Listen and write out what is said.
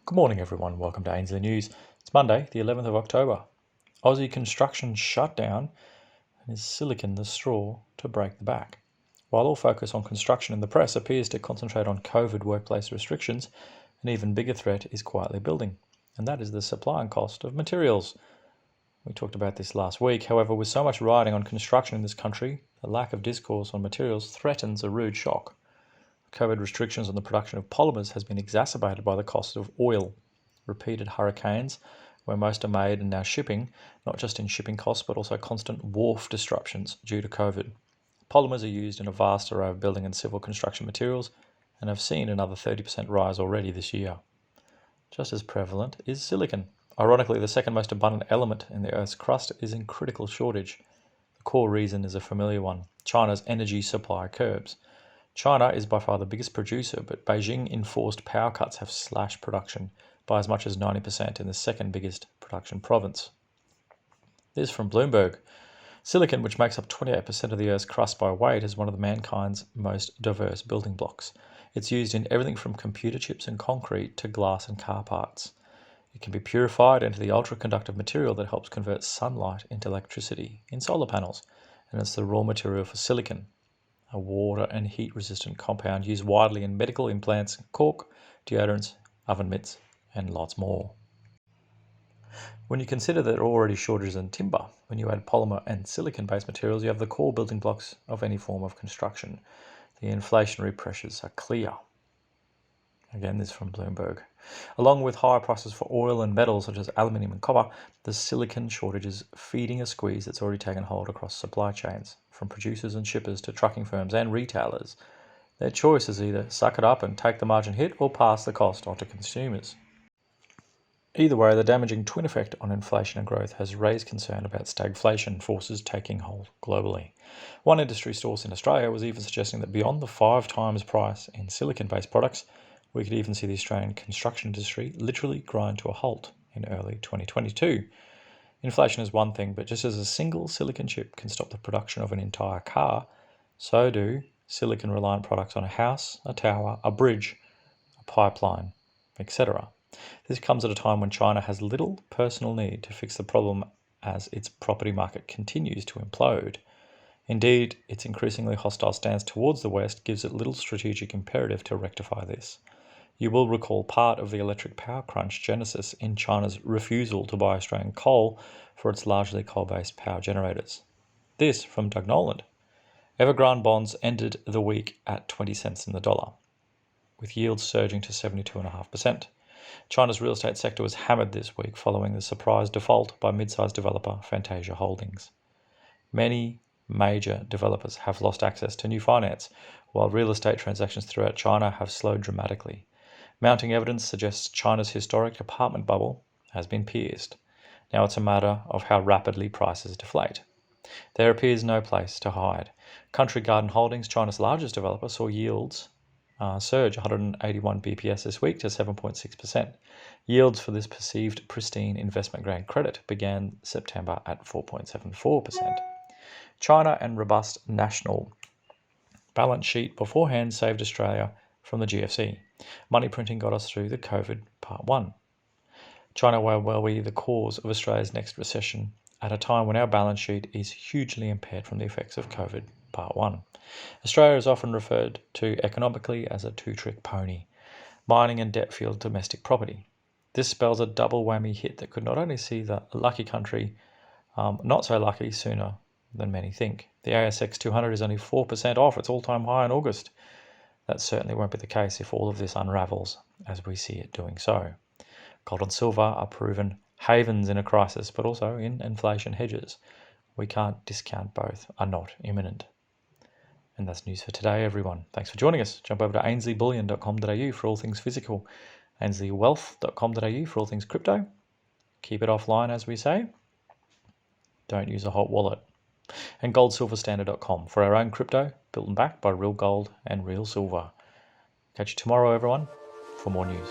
Good morning everyone, welcome to Ainsley News. It's Monday, the 11th of October. Aussie construction shut down and is silicon the straw to break the back? While all focus on construction in the press appears to concentrate on COVID workplace restrictions, an even bigger threat is quietly building, and that is the supply and cost of materials. We talked about this last week. However, with so much riding on construction in this country, the lack of discourse on materials threatens a rude shock. COVID restrictions on the production of polymers has been exacerbated by the cost of oil. Repeated hurricanes, where most are made and now shipping, not just in shipping costs but also constant wharf disruptions due to COVID. Polymers are used in a vast array of building and civil construction materials and have seen another 30% rise already this year. Just as prevalent is silicon. Ironically, the second most abundant element in the Earth's crust is in critical shortage. The core reason is a familiar one: China's energy supply curbs. China is by far the biggest producer, but Beijing-enforced power cuts have slashed production by as much as 90% in the second biggest production province. This from Bloomberg. Silicon, which makes up 28% of the Earth's crust by weight, is one of mankind's most diverse building blocks. It's used in everything from computer chips and concrete to glass and car parts. It can be purified into the ultra-conductive material that helps convert sunlight into electricity in solar panels, and it's the raw material for silicon, a water and heat resistant compound used widely in medical implants, cork, deodorants, oven mitts, and lots more. When you consider that there are already shortages in timber, when you add polymer and silicon-based materials, you have the core building blocks of any form of construction. The inflationary pressures are clear. Again, this from Bloomberg. Along with higher prices for oil and metals such as aluminium and copper, the silicon shortage is feeding a squeeze that's already taken hold across supply chains, from producers and shippers to trucking firms and retailers. Their choice is either suck it up and take the margin hit or pass the cost on to consumers. Either way, the damaging twin effect on inflation and growth has raised concern about stagflation forces taking hold globally. One industry source in Australia was even suggesting that beyond the 5 times price in silicon-based products, we could even see the Australian construction industry literally grind to a halt in early 2022. Inflation is one thing, but just as a single silicon chip can stop the production of an entire car, so do silicon-reliant products on a house, a tower, a bridge, a pipeline, etc. This comes at a time when China has little personal need to fix the problem as its property market continues to implode. Indeed, its increasingly hostile stance towards the West gives it little strategic imperative to rectify this. You will recall part of the electric power crunch genesis in China's refusal to buy Australian coal for its largely coal-based power generators. This from Doug Noland. Evergrande bonds ended the week at 20 cents in the dollar, with yields surging to 72.5%. China's real estate sector was hammered this week following the surprise default by mid-sized developer Fantasia Holdings. Many major developers have lost access to new finance, while real estate transactions throughout China have slowed dramatically. Mounting evidence suggests China's historic apartment bubble has been pierced. Now it's a matter of how rapidly prices deflate. There appears no place to hide. Country Garden Holdings, China's largest developer, saw yields surge 181 BPS this week to 7.6%. Yields for this perceived pristine investment-grade credit began September at 4.74%. China and robust national balance sheet beforehand saved Australia from the GFC. Money printing got us through the COVID Part 1. China will be the cause of Australia's next recession at a time when our balance sheet is hugely impaired from the effects of COVID Part 1. Australia is often referred to economically as a two-trick pony: mining and debt-fueled domestic property. This spells a double whammy hit that could not only see the lucky country not so lucky sooner than many think. The ASX 200 is only 4% off its all-time high in August. That certainly won't be the case if all of this unravels as we see it doing so. Gold and silver are proven havens in a crisis, but also in inflation hedges. We can't discount both are not imminent. And that's news for today, everyone. Thanks for joining us. Jump over to ainsleyBullion.com.au for all things physical, ainsleywealth.com.au for all things crypto. Keep it offline, as we say. Don't use a hot wallet. And goldsilverstandard.com for our own crypto, built and backed by real gold and real silver. Catch you tomorrow, everyone, for more news.